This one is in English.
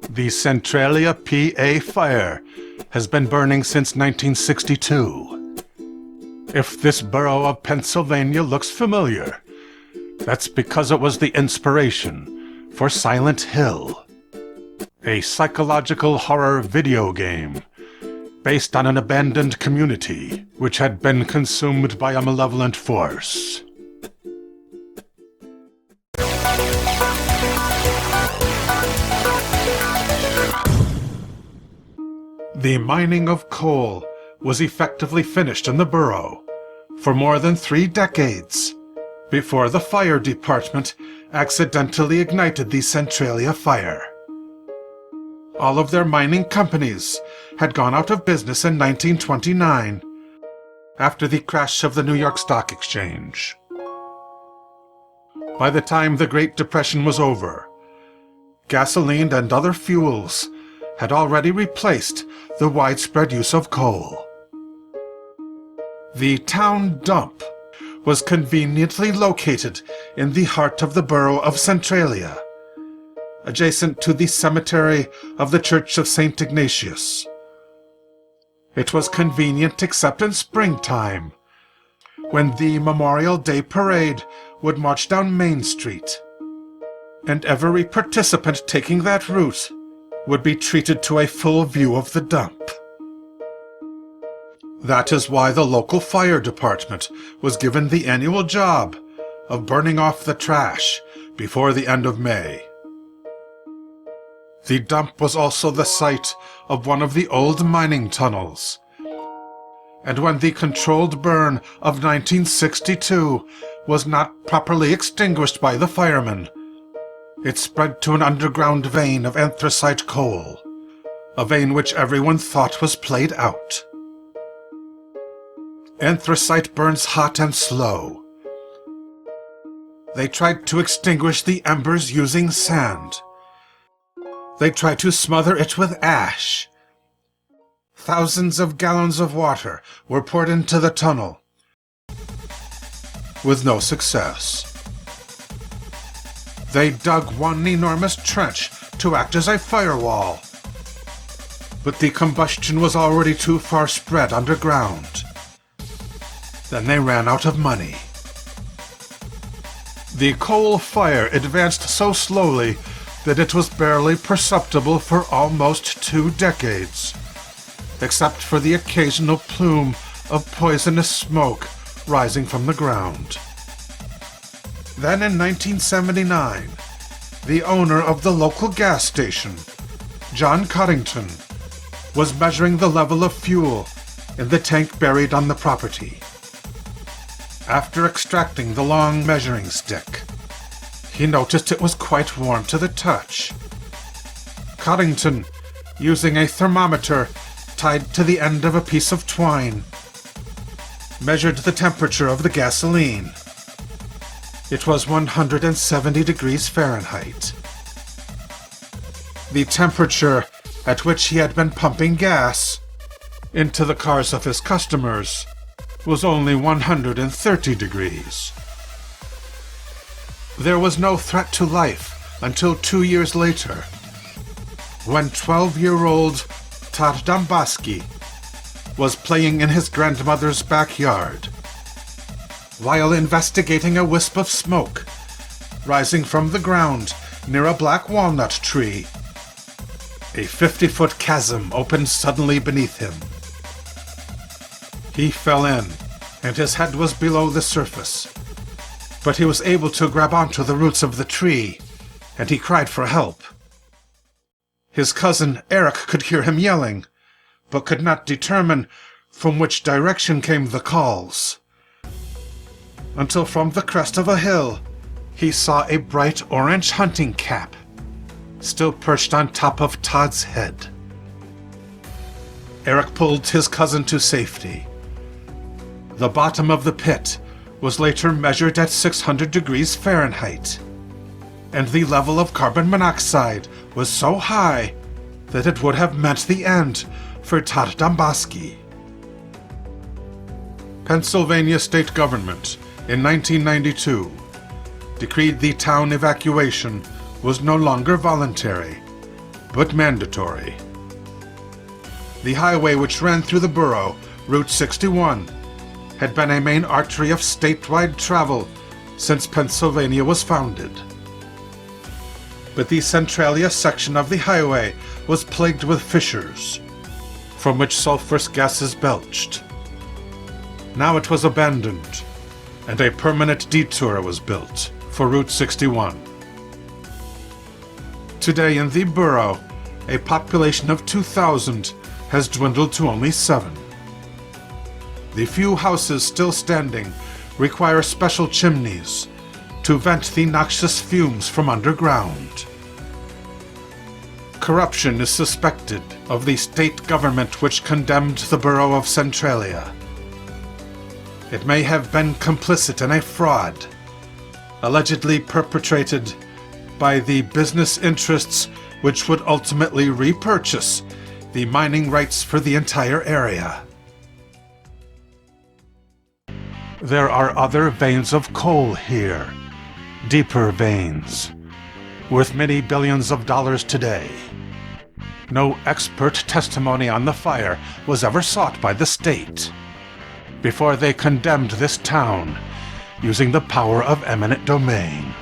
The Centralia, PA fire has been burning since 1962. If this borough of Pennsylvania looks familiar, that's because it was the inspiration for Silent Hill, a psychological horror video game based on an abandoned community which had been consumed by a malevolent force. The mining of coal was effectively finished in the borough for more than 3 decades before the fire department accidentally ignited the Centralia fire. All of their mining companies had gone out of business in 1929 after the crash of the New York Stock Exchange. By the time the Great Depression was over, gasoline and other fuels had already replaced the widespread use of coal. The town dump was conveniently located in the heart of the borough of Centralia, adjacent to the cemetery of the Church of Saint Ignatius. It was convenient except in springtime, when the Memorial Day Parade would march down Main Street, and every participant taking that route would be treated to a full view of the dump. That is why the local fire department was given the annual job of burning off the trash before the end of May. The dump was also the site of one of the old mining tunnels, and when the controlled burn of 1962 was not properly extinguished by the firemen, it spread to an underground vein of anthracite coal, a vein which everyone thought was played out. Anthracite burns hot and slow. They tried to extinguish the embers using sand. They tried to smother it with ash. Thousands of gallons of water were poured into the tunnel, with no success. They dug one enormous trench to act as a firewall, but the combustion was already too far spread underground. Then they ran out of money. The coal fire advanced so slowly that it was barely perceptible for almost 2 decades, except for the occasional plume of poisonous smoke rising from the ground. Then in 1979, the owner of the local gas station, John Coddington, was measuring the level of fuel in the tank buried on the property. After extracting the long measuring stick, he noticed it was quite warm to the touch. Coddington, using a thermometer tied to the end of a piece of twine, measured the temperature of the gasoline. It was 170 degrees Fahrenheit. The temperature at which he had been pumping gas into the cars of his customers was only 130 degrees. There was no threat to life until 2 years later, when 12-year-old Todd Domboski was playing in his grandmother's backyard, while investigating a wisp of smoke rising from the ground near a black walnut tree. A 50-foot chasm opened suddenly beneath him. He fell in, and his head was below the surface, but he was able to grab onto the roots of the tree, and he cried for help. His cousin Eric could hear him yelling, but could not determine from which direction came the calls, until from the crest of a hill he saw a bright orange hunting cap still perched on top of Todd's head. Eric pulled his cousin to safety. The bottom of the pit was later measured at 600 degrees Fahrenheit, and the level of carbon monoxide was so high that it would have meant the end for Todd Domboski. Pennsylvania state government in 1992 decreed the town evacuation was no longer voluntary, but mandatory. The highway which ran through the borough, Route 61, had been a main artery of statewide travel since Pennsylvania was founded. But the Centralia section of the highway was plagued with fissures, from which sulfurous gases belched. Now it was abandoned, and a permanent detour was built for Route 61. Today in the borough, a population of 2,000 has dwindled to only 7. The few houses still standing require special chimneys to vent the noxious fumes from underground. Corruption is suspected of the state government which condemned the borough of Centralia. It may have been complicit in a fraud, allegedly perpetrated by the business interests which would ultimately repurchase the mining rights for the entire area. There are other veins of coal here, deeper veins, worth many billions of dollars today. No expert testimony on the fire was ever sought by the state before they condemned this town using the power of eminent domain.